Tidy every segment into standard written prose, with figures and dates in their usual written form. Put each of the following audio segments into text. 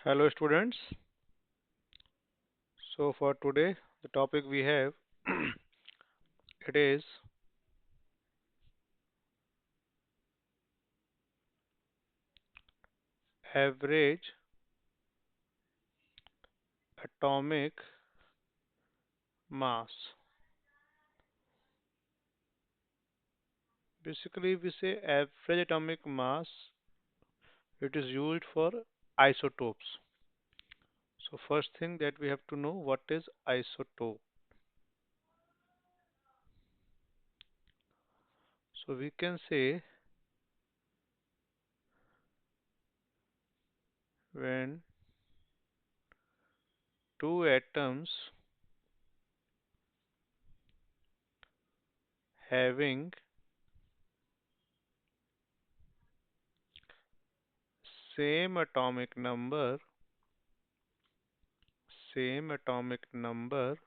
Hello students. So for today the topic we have it is average atomic mass. Basically we say average atomic mass, it is used for isotopes. So first thing that we have to know, what is isotope. So we can say when two atoms having same atomic number same atomic number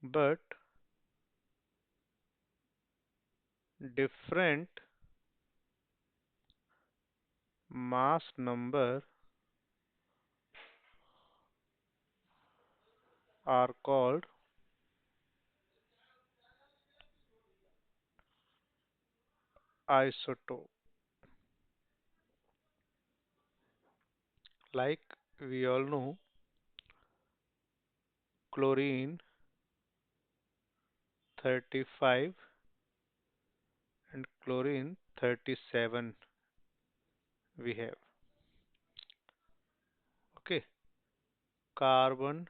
but different mass number are called isotope. Like we all know, chlorine 35 and chlorine 37 we have. Okay, carbon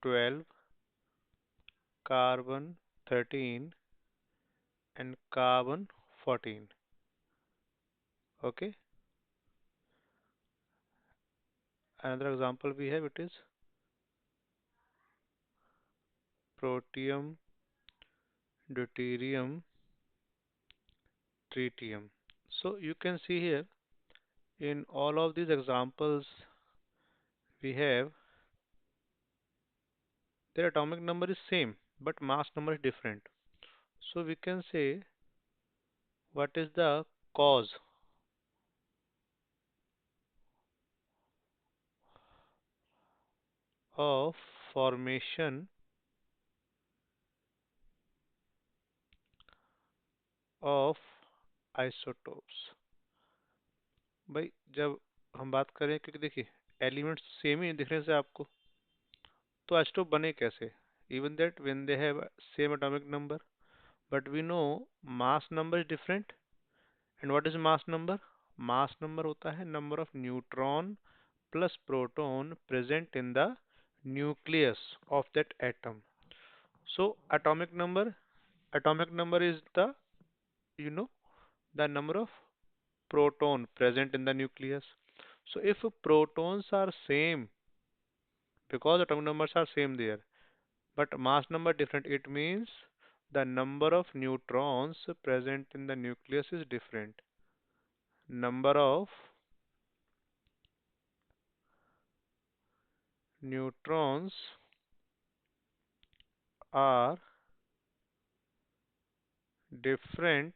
12, carbon 13 and carbon 14. Okay, another example we have, it is protium, deuterium, tritium. So you can see here in all of these examples we have, their atomic number is same but mass number is different. So we can say what is the cause of formation of isotopes. भाई जब हम बात करें, क्योंकि देखिए elements same ही दिखने से आपको, तो आइसोटोप बने कैसे? Even that when they have same atomic number but we know mass number is different. And what is mass number? Mass number होता है number of neutron plus proton present in the nucleus of that atom. So atomic number is the, you know, the number of proton present in the nucleus. So if protons are same, because atomic numbers are same there, but mass number different, it means the number of neutrons present in the nucleus is different. Number of neutrons are different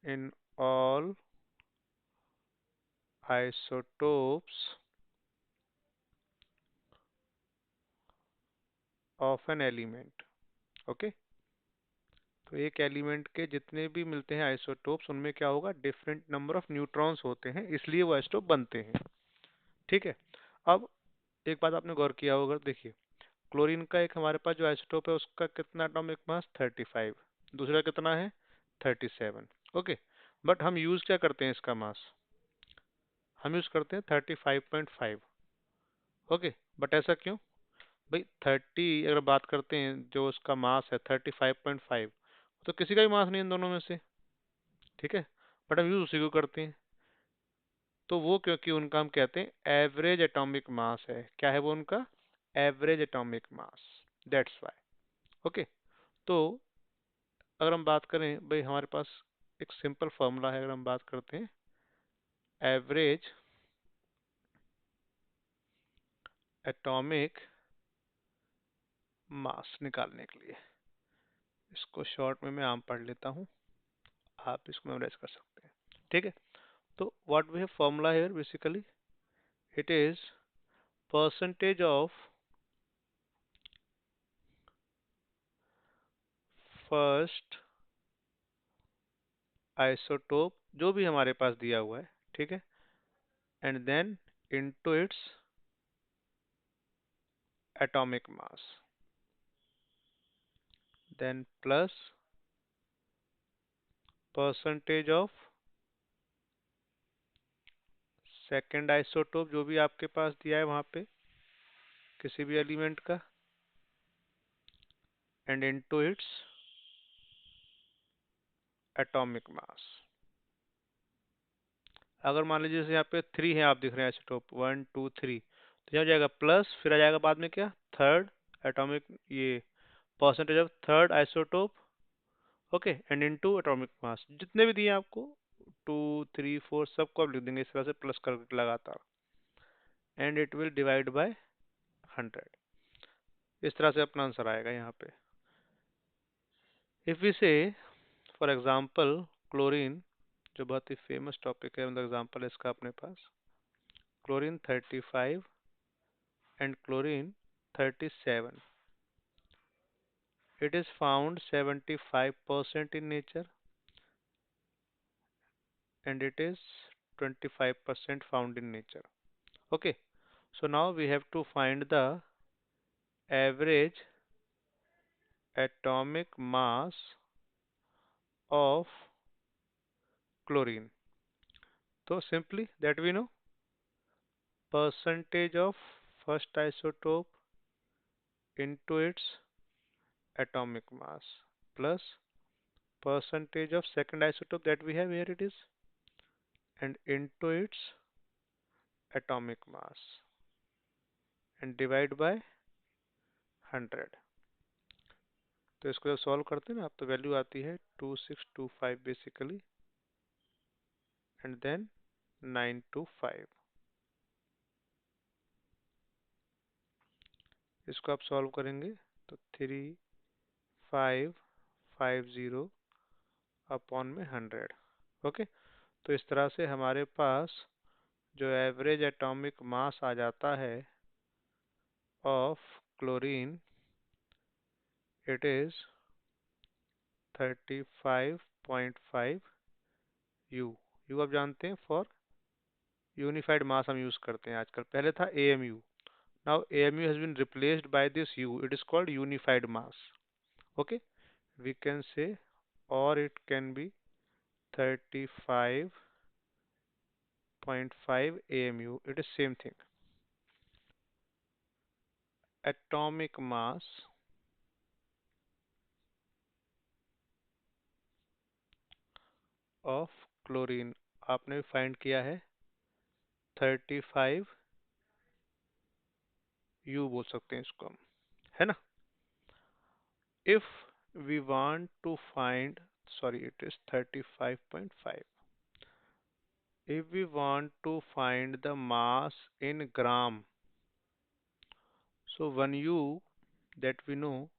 in all isotopes of an element. Okay. तो एक element के जितने भी मिलते हैं isotopes, उनमें क्या होगा, डिफरेंट नंबर ऑफ न्यूट्रॉन्स होते हैं, इसलिए वो आइसोटोप बनते हैं. ठीक है. अब एक बात आपने गौर किया होगा, देखिए क्लोरीन का एक हमारे पास जो आइसोटोप है उसका कितना एटॉमिक मास 35, दूसरा कितना है 37. ओके. बट हम यूज क्या करते हैं इसका मास? हम यूज करते हैं 35.5. ओके. बट ऐसा क्यों भाई? 30 अगर बात करते हैं, जो उसका मास है 35.5, तो किसी का भी मास नहीं इन दोनों में से. ठीक है. बट हम यूज उसी को करते हैं. तो वो क्योंकि उनका हम कहते हैं एवरेज एटॉमिक मास है. क्या है वो उनका? Average atomic mass. That's why. Okay. तो अगर हम बात करें भाई, हमारे पास एक सिंपल फॉर्मूला है. अगर हम बात करते हैं एवरेज एटॉमिक मास निकालने के लिए, इसको शॉर्ट में मैं आम पढ़ लेता हूँ, आप इसको मेमोराइज कर सकते हैं. ठीक है। तो what we have formula here basically, it is percentage of first isotope जो भी हमारे पास दिया हुआ है, ठीक है, and then into its atomic mass, then plus percentage of second isotope जो भी आपके पास दिया है वहां पे किसी भी एलिमेंट का, एंड इनटू इट्स एटॉमिक मास। अगर मान लीजिए जैसे यहाँ पे 3 है, आप दिख रहे हैं आइसोटोप 1 2 3, तो यहाँ हो जाएगा प्लस, फिर आ जाएगा बाद में क्या, थर्ड एटॉमिक, ये percentage of third isotope, okay, and into atomic mass जितने भी दिए आपको 2 3 4 सबको आप लिख देंगे इस तरह से प्लस करके लगातार, and it will divide by 100। इस तरह से अपना आंसर आएगा यहाँ पे। इफ वी से फॉर एग्जांपल क्लोरीन, जो बहुत ही फेमस टॉपिक है, मतलब एग्जांपल है इसका अपने पास, chlorine 35 and chlorine 37. It is found 75% in nature and it is 25% found in nature. Okay, so now we have to find the average atomic mass of chlorine. So simply that we know, percentage of first isotope into its atomic mass plus percentage of second isotope that we have here, it is, and into its atomic mass, and divide by 100। तो इसको जब solve करते हैं ना आप, तो value आती है 2625 बेसिकली, एंड देन 925। इसको आप सॉल्व करेंगे तो 3550 अपॉन में 100। ओके, तो इस तरह से हमारे पास जो एवरेज एटॉमिक मास आ जाता है of chlorine, it is 35.5 you. You आप जानते हैं फॉर यूनिफाइड मास हम यूज करते हैं आजकल, पहले था AMU. Now AMU has been replaced by this U. It is called unified mass. Okay, we can say, or it can be 35.5 AMU. It is same thing. Atomic mass of chlorine आपने find किया है 35 U बोल सकते हैं इसको हम, है ना। If we want to find, sorry, it is 35.5. If we want to find the mass in gram, so 1U that we know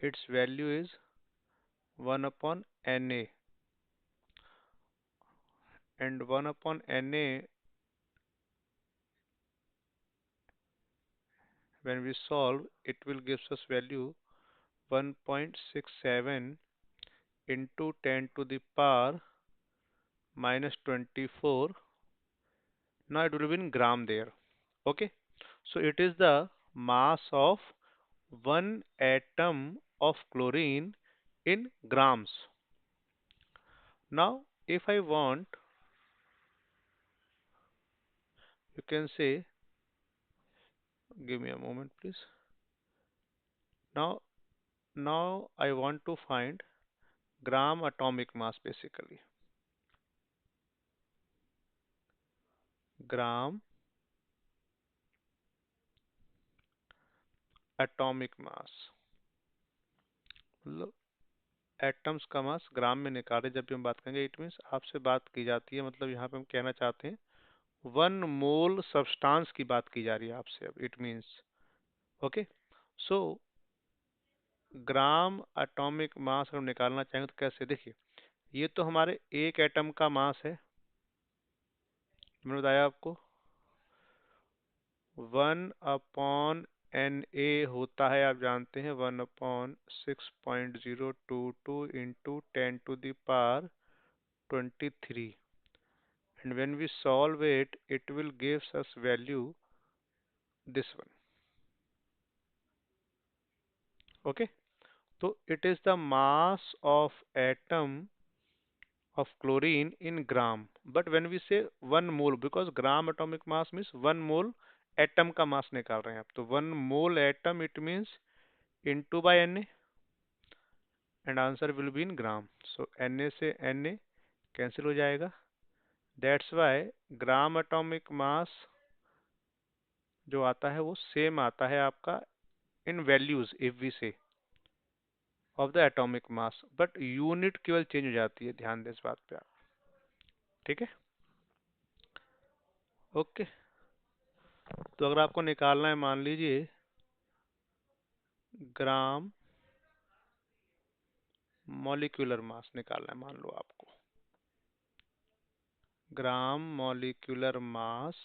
its value is 1 upon Na, and 1 upon Na, when we solve it will gives us value 1.67 into 10 to the power minus 24. Now it will be in gram there. Okay, so it is the mass of one atom of chlorine in grams. Now if I want, you can say, give me a moment please. Now I want to find gram atomic mass basically. Gram atomic mass, मतलब atoms का मास ग्राम में निकाले जब भी हम बात करेंगे, it means आपसे बात की जाती है, मतलब यहाँ पे हम कहना चाहते हैं 1 मोल सब्सटेंस की बात की जा रही है आपसे अब, it means. Okay, so gram atomic mass हम निकालना चाहेंगे तो कैसे, देखिए ये तो हमारे एक एटम का मास है, मैंने बताया आपको 1/Na होता है, आप जानते हैं 1/6.022 into 10⁻23, and when we solve it, it will gives us value this one. Okay, so it is the mass of atom of chlorine in gram, but when we say 1 mole, because gram atomic mass means 1 mole atom का mass निकाल रहे हैं आप, तो 1 mole atom it means into by Na, and answer will be in gram. So Na से Na cancel हो जाएगा, that's why gram atomic mass जो आता है वो सेम आता है आपका in values if we say of the atomic mass, but unit केवल चेंज हो जाती है, ध्यान दें इस बात पे आप। ठीक है, ओके। तो अगर आपको निकालना है, मान लीजिए ग्राम मॉलिक्यूलर मास निकालना है, मान लो आपको ग्राम मॉलिक्यूलर मास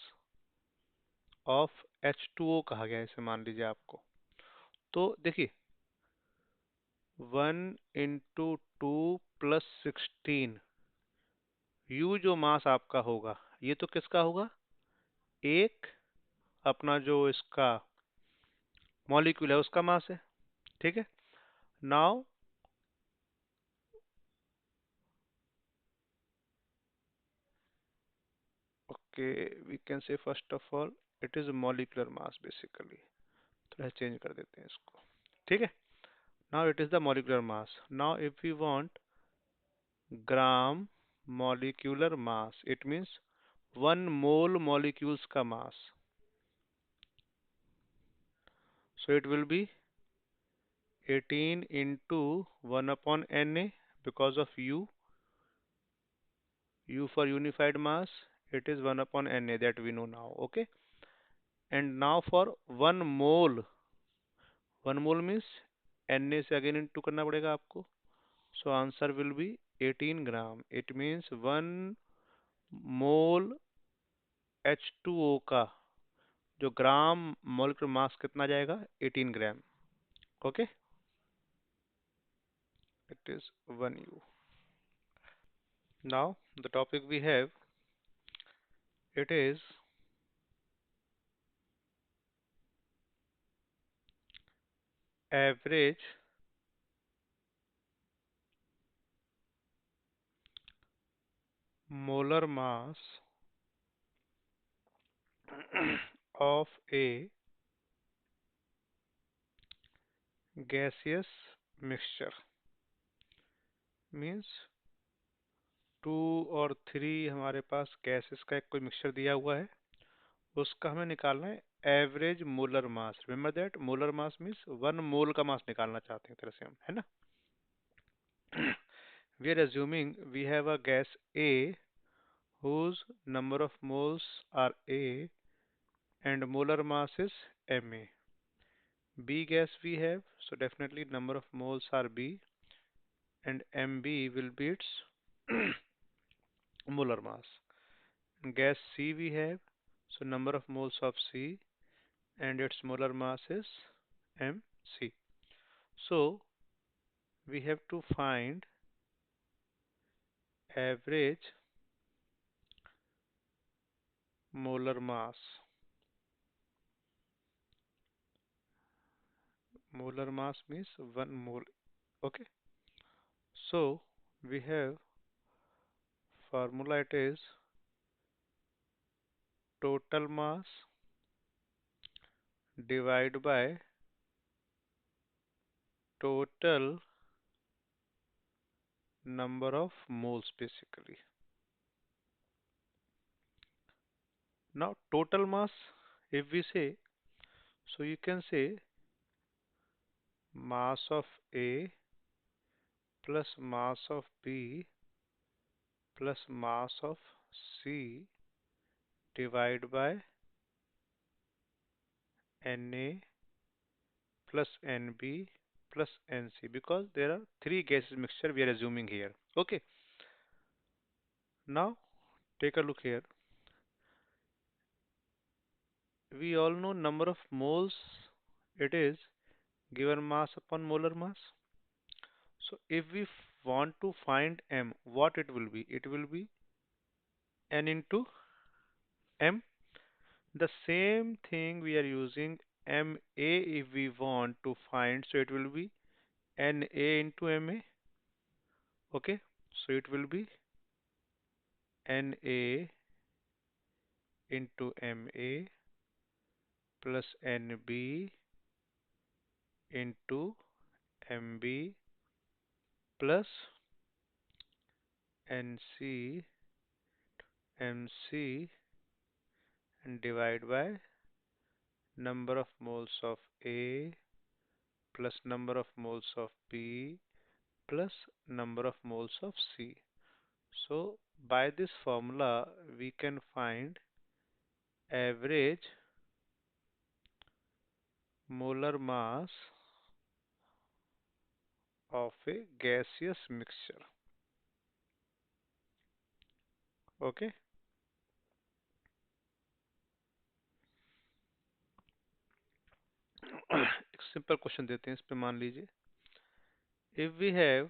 ऑफ H2O कहा गया है इसे, मान लीजिए आपको। तो देखिए 1 × 2 + 16 U जो मास आपका होगा, ये तो किसका होगा, एक अपना जो इसका मॉलिक्यूल है उसका मास है। ठीक है, now okay we can say first of all it is molecular mass basically, थोड़ा चेंज कर देते हैं इसको। ठीक है, now it is the molecular mass. Now if we want gram molecular mass, it means 1 mole molecules का mass, so it will be 18 into 1/Na because of U for unified mass, it is 1/Na that we know now. Okay, and now for 1 mole means Na से again into करना पड़ेगा आपको, so answer will be 18 gram. It means 1 mole H2O का जो gram molecular mass कितना जाएगा, 18 gram. Okay, it is 1U. Now the topic we have, it is average molar mass of a gaseous mixture, means 2 और 3 हमारे पास gases का एक कोई mixture दिया हुआ है, उसका हमें निकालना है average molar mass. Remember that molar mass means 1 मोल का मास निकालना चाहते हैं तरह से हम, है ना। We are assuming we have a gas A whose number of moles are A and molar mass is Ma. B gas we have, so definitely number of moles are B and Mb will be its molar mass. Gas C we have, so number of moles of C and its molar mass is Mc. So we have to find average molar mass. Molar mass means 1 mole. Okay. So we have formula, it is total mass divided by total number of moles basically. Now total mass, if we say, so you can say mass of A plus mass of B plus mass of C divided by Na plus Nb plus Nc, because there are 3 gases mixture we are assuming here. Okay, now take a look here. we all know number of moles, it is given mass upon molar mass. So if we want to find m, what it will be? It will be n into m. The same thing we are using ma if we want to find, so it will be na into ma. Okay, so it will be na into ma plus nb into mb plus nc mc and divide by number of moles of A plus number of moles of B plus number of moles of C. So by this formula we can find average molar mass of a gaseous mixture. Okay. एक simple question देते हैं इस पे, मान लीजिए if we have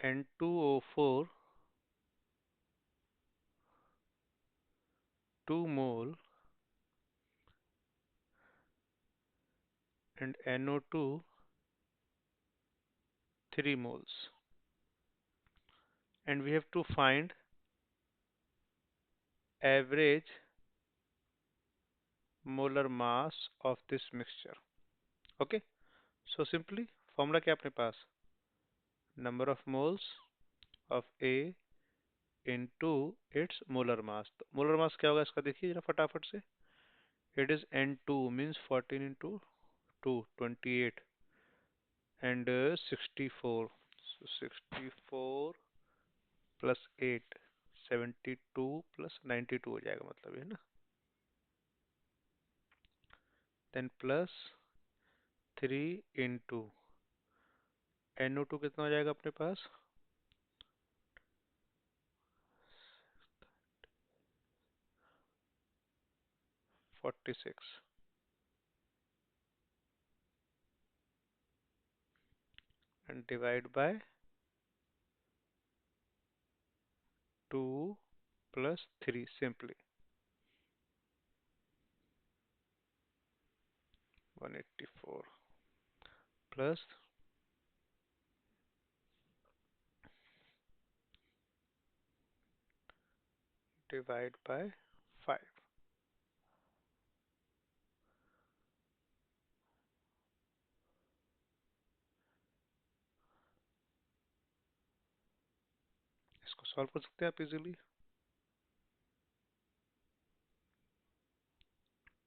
N2O4 2 mole and NO2 3 moles, and we have to find average molar mass of this mixture. Okay, so simply formula क्या अपने पास, number of moles of A into its molar mass. तो molar mass क्या होगा इसका देखिए जरा फटाफट से, it is N2 means 14 into 2 28 and 64, so 64 plus 8 72 plus 92 हो जाएगा, मतलब ये ना, then plus 3 into NO2 कितना हो जाएगा अपने पास, 46 and divide by 2 plus 3 simply 184 plus divide by 5. इसको सॉल्व कर सकते हैं आप इजीली,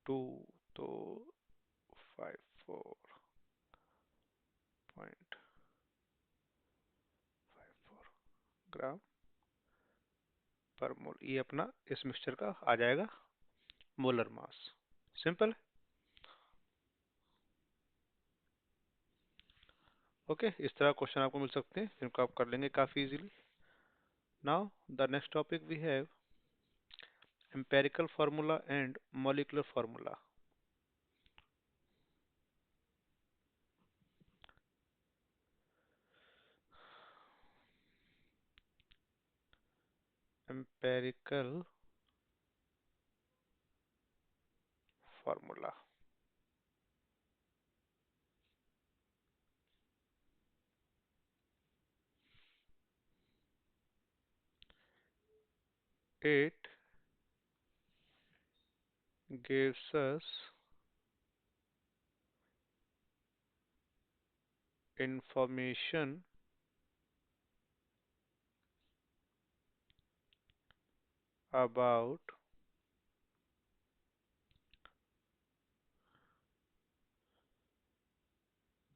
2 तो 54.54 ग्राम पर मोल, ये अपना इस मिक्सचर का आ जाएगा मोलर मास। सिंपल। ओके, इस तरह क्वेश्चन आपको मिल सकते हैं जिनको आप कर लेंगे काफी easily. Now the next topic we have empirical formula and molecular formula. Empirical formula. It gives us information about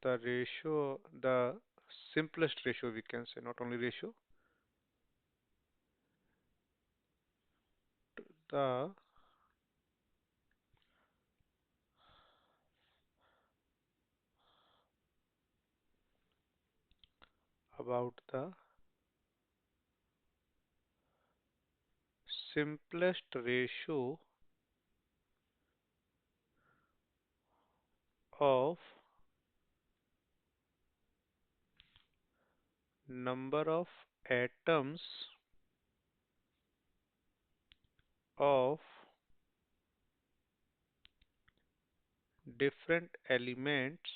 the ratio, the simplest ratio we can say, not only ratio, the about the simplest ratio of number of atoms of different elements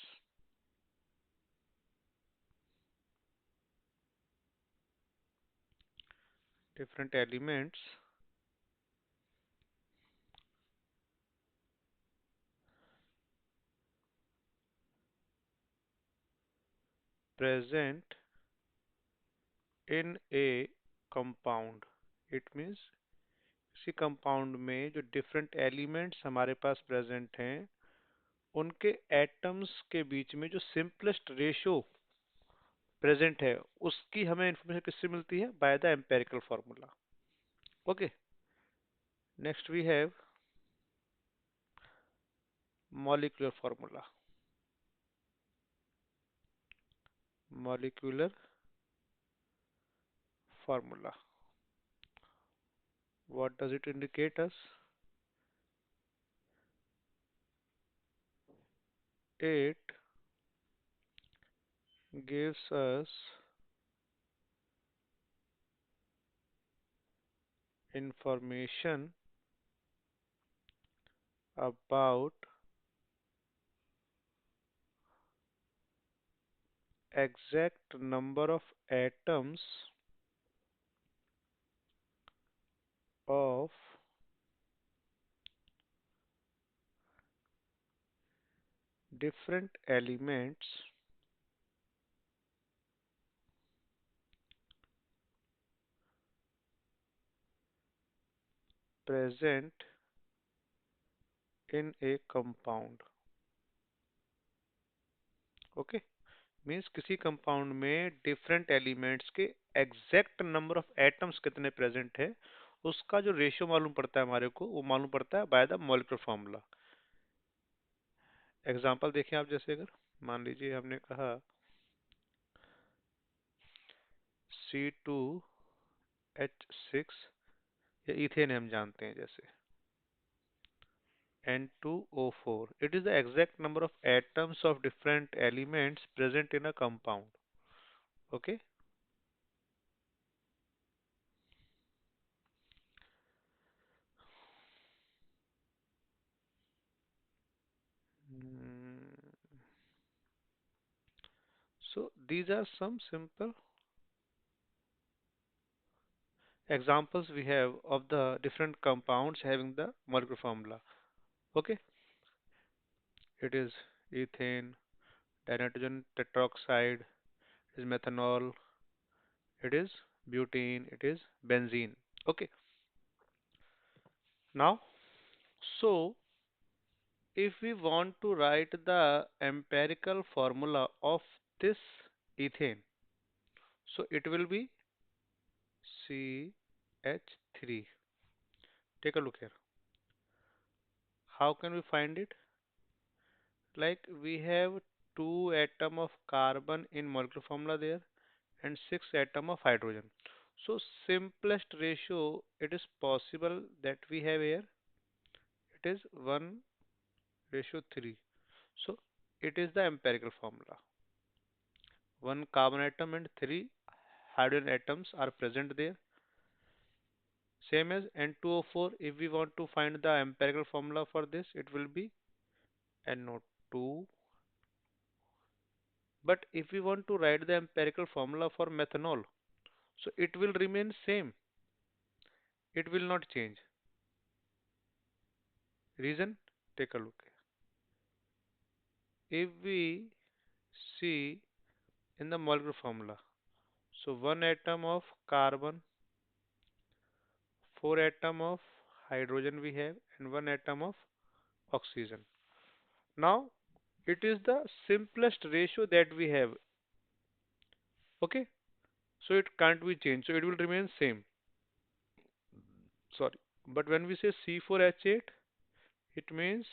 present in a compound. It means किसी compound में जो different elements हमारे पास present हैं उनके atoms के बीच में जो simplest ratio present है उसकी हमें इंफॉर्मेशन किससे मिलती है? By the empirical formula. Okay. Next we have molecular formula. Molecular formula. What does it indicate us? It gives us information about exact number of atoms of different elements present in a compound. Okay. Means किसी compound में different elements के exact number of atoms कितने present है उसका जो ratio मालूम पड़ता है हमारे को वो मालूम पड़ता है by the molecular formula. Example देखें आप. जैसे अगर मान लीजिए हमने कहा C2H6 या इथेन हम जानते हैं जैसे N2O4. It is the exact number of atoms of different elements present in a compound. Okay. Mm, So these are some simple examples we have of the different compounds having the molecular formula. Okay. It is ethane, dinitrogen tetroxide, it is methanol, it is butane, it is benzene. Okay. Now, so if we want to write the empirical formula of this ethane, so it will be CH3. Take a look here. How can we find it? Like we have 2 atom of carbon in molecular formula there and 6 atom of hydrogen. So simplest ratio it is possible that we have here, it is 1:3. So it is the empirical formula. 1 carbon atom and 3 hydrogen atoms are present there. Same as N2O4, if we want to find the empirical formula for this, it will be NO2. But if we want to write the empirical formula for methanol, so it will remain same. It will not change. Reason? Take a look. If we see in the molecular formula, so 1 atom of carbon, 4 atom of hydrogen we have, and 1 atom of oxygen. Now, it is the simplest ratio that we have. Okay, so it can't be changed. So it will remain same. Sorry, but when we say C4H8, it means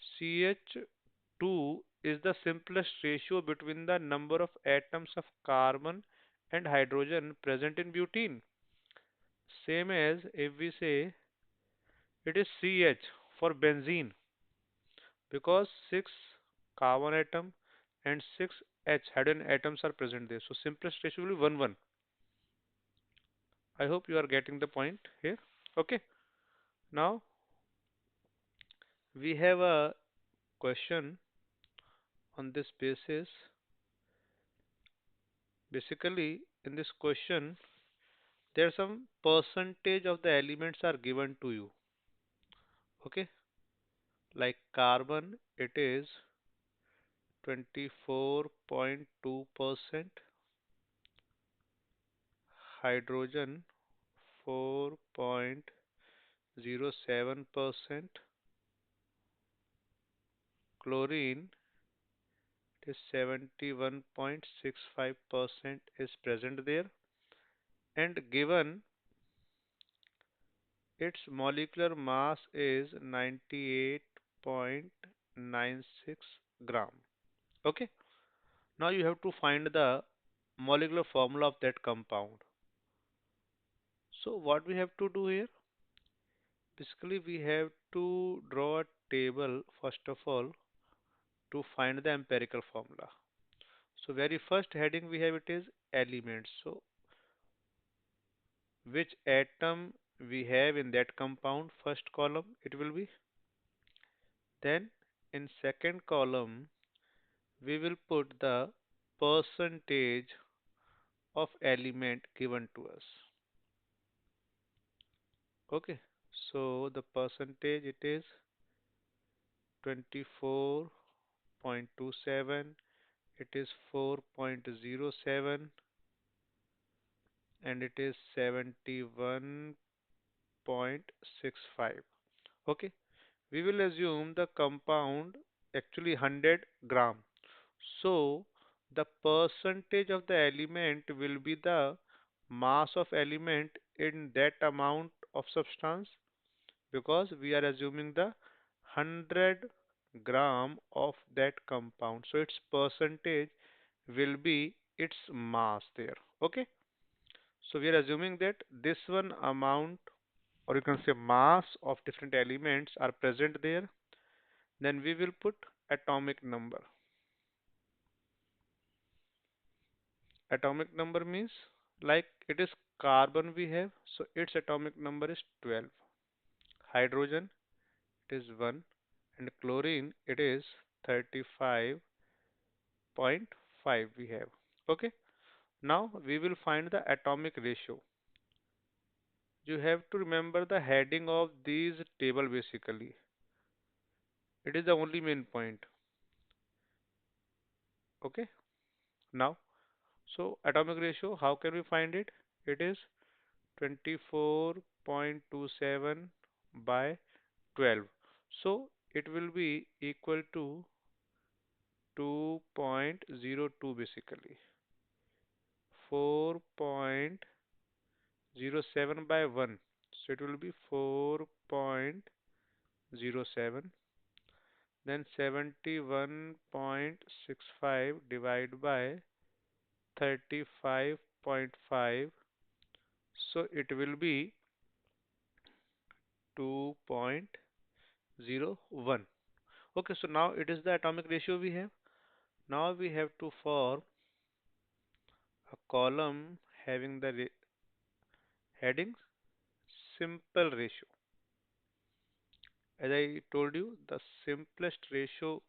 CH2 is the simplest ratio between the number of atoms of carbon and hydrogen present in butene. Same as if we say it is CH for benzene, because 6 carbon atom and 6 H hydrogen atoms are present there. So simplest ratio will be 1 1. I hope you are getting the point here. Okay. Now we have a question on this basis. Basically, in this question, there are some percentage of the elements are given to you. Okay. Like carbon, it is 24.2%, hydrogen 4.07%, chlorine is 71.65% is present there, and given its molecular mass is 98.96 gram. Okay, now you have to find the molecular formula of that compound. So what we have to do here, basically we have to draw a table first of all to find the empirical formula. So very first heading we have, it is elements. So which atom we have in that compound, first column it will be. Then in second column we will put the percentage of element given to us. Okay, so the percentage, it is 24.27, it is 4.07, and it is 71.65. Okay, we will assume the compound actually 100 gram. So the percentage of the element will be the mass of element in that amount of substance, because we are assuming the 100 gram of that compound. So its percentage will be its mass there. Okay. So we are assuming that this one amount, or you can say mass of different elements are present there. Then we will put atomic number. Atomic number means, like it is carbon we have, so its atomic number is 12. Hydrogen, it is 1, and chlorine, it is 35.5 we have. Okay, now we will find the atomic ratio. You have to remember the heading of these table basically. It is the only main point. Okay, now, so atomic ratio, how can we find it? It is 24.27 by 12. So it will be equal to 2.02 basically. 4.07 by 1. So it will be 4.07. Then 71.65 divided by 35.5. So it will be 2.01. Okay, so now it is the atomic ratio we have. Now we have to form a column having the heading simple ratio. As I told you, the simplest ratio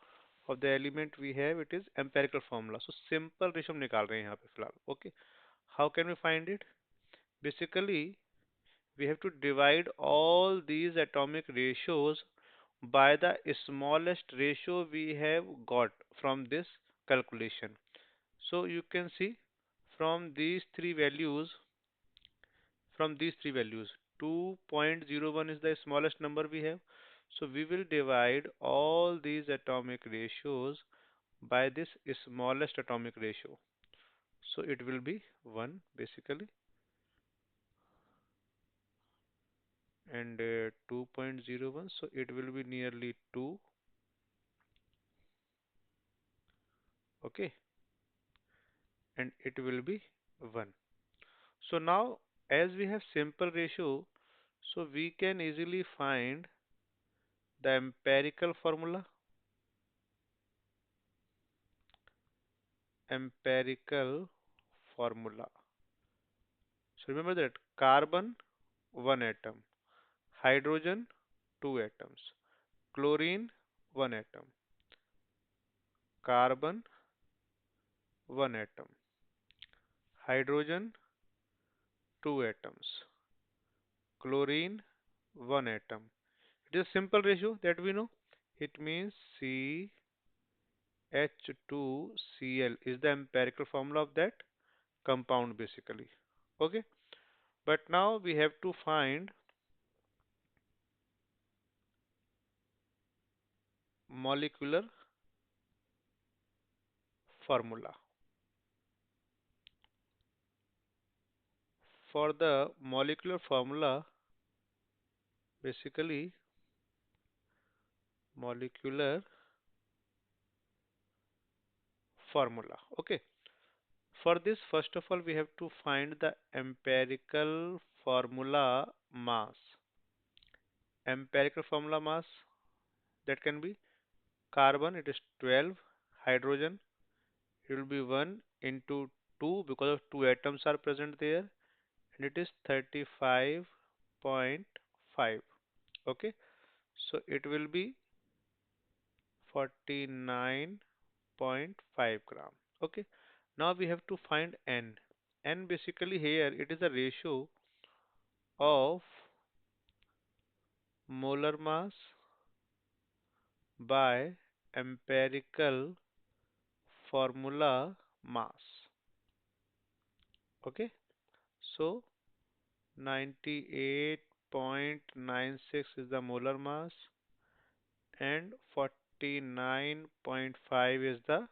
of the element we have, it is empirical formula. So simple ratio हम निकाल रहे हैं यहाँ पे फिलहाल. Okay, how can we find it? Basically, we have to divide all these atomic ratios by the smallest ratio we have got from this calculation. So you can see from these three values, from these three values, 2.01 is the smallest number we have. So we will divide all these atomic ratios by this smallest atomic ratio. So it will be 1 basically, and 2.01, so it will be nearly 2. Okay, and it will be 1. So now as we have simple ratio, so we can easily find the empirical formula. Empirical formula. So remember that carbon, one atom, hydrogen, two atoms, chlorine, one atom, carbon, one atom, hydrogen, two atoms, chlorine, one atom. It is a simple ratio that we know. It means CH2Cl is the empirical formula of that compound basically. Okay, but now we have to find molecular formula. For the molecular formula, basically molecular formula. Okay, for this, first of all, we have to find the empirical formula mass. Empirical formula mass, that can be carbon, it is 12, hydrogen, it will be 1 into 2 because of two atoms are present there, and it is 35.5. Okay, so it will be 49.5 gram. Okay, now we have to find N. N basically here it is a ratio of molar mass by empirical formula mass. Okay, so 98.96 is the molar mass and 49.5 is the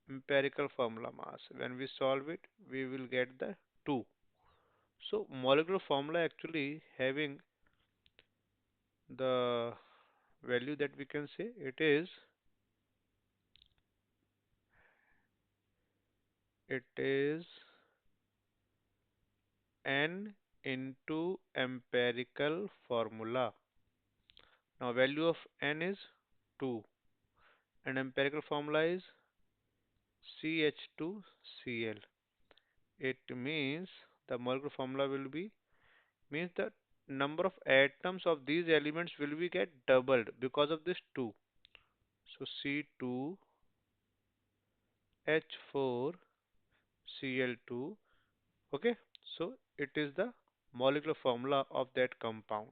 empirical formula mass. When we solve it, we will get the 2. So molecular formula actually having the value that we can say it is N into empirical formula. Now value of N is 2 and empirical formula is CH2Cl. It means the molecular formula will be means the number of atoms of these elements will be get doubled because of this 2. So C2H4Cl2. Okay, so it is the molecular formula of that compound.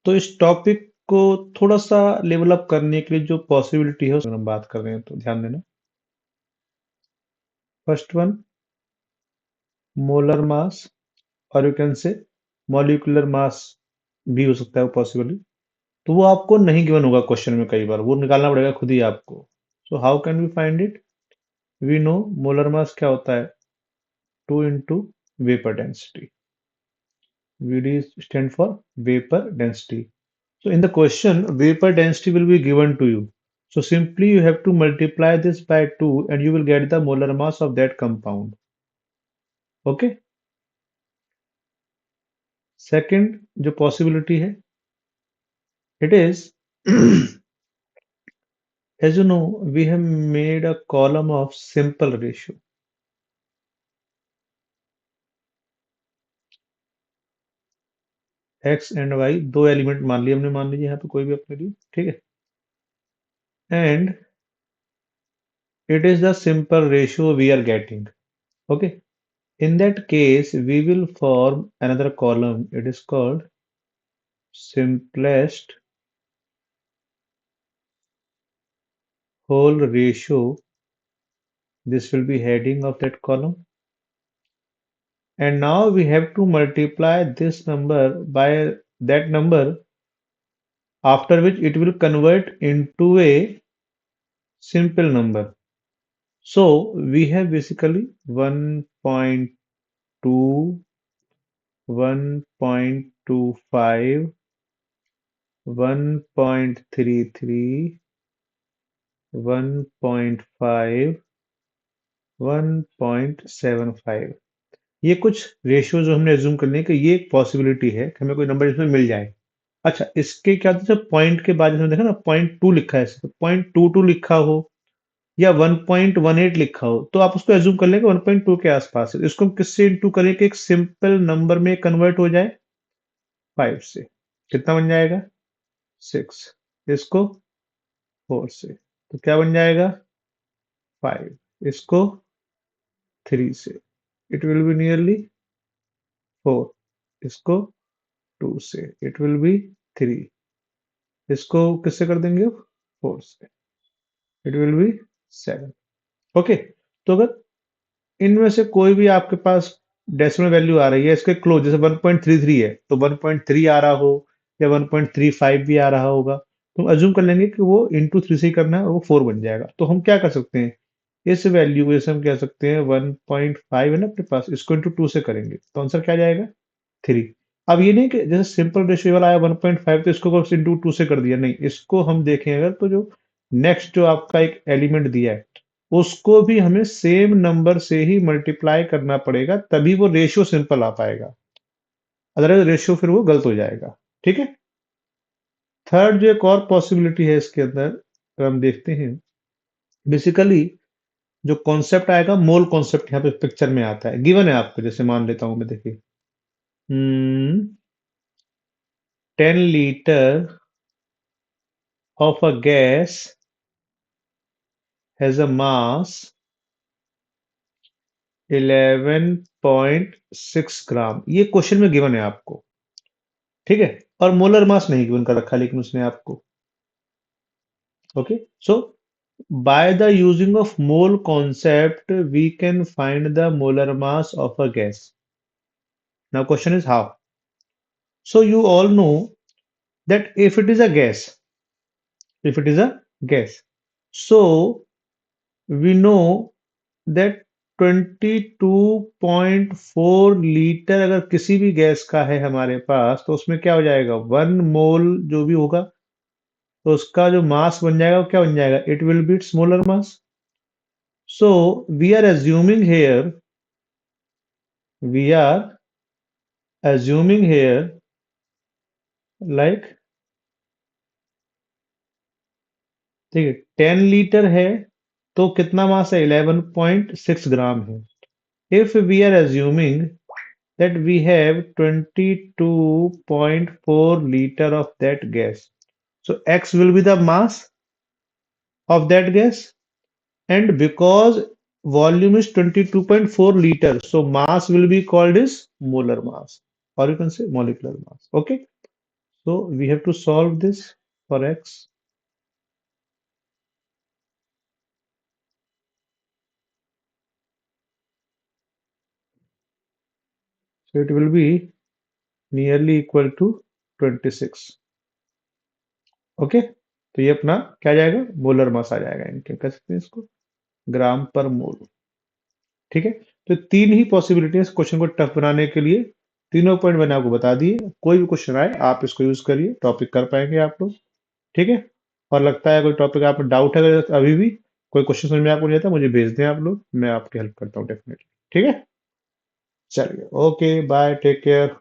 तो इस topic को थोड़ा सा level up करने के लिए जो possibility है उसमें हम बात कर रहे हैं तो ध्यान देना फर्स्ट वन मोलर मास और you can say molecular mass भी हो सकता है पॉसिबली तो वो आपको नहीं गिवन होगा क्वेश्चन में कई बार वो निकालना पड़ेगा खुद ही आपको so how can we find it we know molar mass क्या होता है 2 into vapor density VD stand for vapor density. So in the question, vapor density will be given to you. So simply you have to multiply this by 2 and you will get the molar mass of that compound. Okay. Second, जो possibility है, it is as you know, we have made a column of simple ratio. X and Y दो element मान लिए हमने मान लीजिए यहाँ पे कोई भी अपने लिए ठीक है and it is the simple ratio we are getting. Okay. In that case, we will form another column. It is called simplest whole ratio. This will be heading of that column. And now we have to multiply this number by that number, after which it will convert into a simple number. So we have basically 1.2, 1.25, 1.33, 1.5, 1.75. ये कुछ ratio जो हमने assume कर लिए कि ये एक possibility है कि हमें कोई नंबर इसमें मिल जाए। अच्छा, इसके क्या होता है, जब पॉइंट के बाद इसमें देखा ना, 0.2 लिखा है, 0.22 लिखा हो या 1.18 लिखा हो, तो आप उसको एज्यूम कर लेंगे 1.2 के आसपास है। इसको हम किससे इंटू करें कि एक सिंपल नंबर में कन्वर्ट हो जाए? 5 से। कितना बन जाएगा? 6। इसको 4 से, तो क्या बन जाएगा? 5। इसको 3 से, इट विल बी नियरली 4। इसको 2 से, इट विल बी 3। इसको किससे कर देंगे अब? 4 से, इट विल बी 7। ओके, तो अगर इनमें से कोई भी आपके पास डेसिमल वैल्यू आ रही है इसके क्लोज, जैसे 1.33 है तो 1.3 आ रहा हो या 1.35 भी आ रहा होगा, तो हम अज्यूम कर लेंगे कि वो इंटू थ्री से ही करना है और वो 4 बन जाएगा। तो हम क्या कर सकते हैं, इस वैल्यू को जैसे हम कह सकते हैं 1.5 है ना अपने पास, इसको इंटू टू से करेंगे तो आंसर क्या जाएगा? 3। अब ये नहीं कि जैसे सिंपल रेशियो वाला आया 1.5 तो इसको इंटू टू से कर दिया, नहीं, इसको हम देखें अगर तो जो नेक्स्ट जो आपका एक एलिमेंट दिया है उसको भी हमें सेम नंबर से ही मल्टीप्लाई करना पड़ेगा, तभी वो रेशियो सिंपल आ पाएगा, अदरवाइज रेशियो फिर वो गलत हो जाएगा। ठीक है। थर्ड जो एक और पॉसिबिलिटी है इसके अंदर, अगर हम देखते हैं, बेसिकली जो कॉन्सेप्ट आएगा, मोल कॉन्सेप्ट यहाँ पे पिक्चर में आता है, गिवन है आपको, जैसे मान लेता हूं मैं, देखिए 10 liter of a gas has a mass 11.6 ग्राम, ये क्वेश्चन में गिवन है आपको। ठीक है, और मोलर मास नहीं गिवन कर रखा लेकिन उसने आपको। Okay, so by the using of mole concept we can find the molar mass of a gas. Now question is how? So you all know that if it is a gas, if it is a gas, so we know that 22.4 litre अगर किसी भी gas का है हमारे पास, तो उसमें क्या हो जाएगा, 1 मोल जो भी होगा, तो उसका जो मास बन जाएगा वो क्या बन जाएगा, it will be its molar mass. So we are assuming here, we are assuming here like, ठीक है, 10 लीटर है तो कितना मास है, 11.6 ग्राम है। If we are assuming that we have 22.4 liter of that gas, so x will be the mass of that gas, and because volume is 22.4 liter, so mass will be called as molar mass, or you can say molecular mass. Okay, so we have to solve this for x. So it will be nearly equal to 26. Okay, तो ये अपना क्या जाएगा, molar mass आ जाएगा, इनके कह सकते हैं इसको ग्राम पर मोल। ठीक है, तो तीन ही पॉसिबिलिटी है इस क्वेश्चन को टफ बनाने के लिए, तीनों पॉइंट मैंने आपको बता दिए। कोई भी क्वेश्चन आए आप इसको यूज करिए, टॉपिक कर पाएंगे आप लोग। ठीक है, और लगता है कोई टॉपिक आप डाउट है अगर अभी भी कोई क्वेश्चन समझ में आपको नहीं आता, मुझे भेज दें आप लोग, मैं आपकी हेल्प करता हूँ डेफिनेटली। ठीक है, चलिए, ओके, बाय, टेक केयर।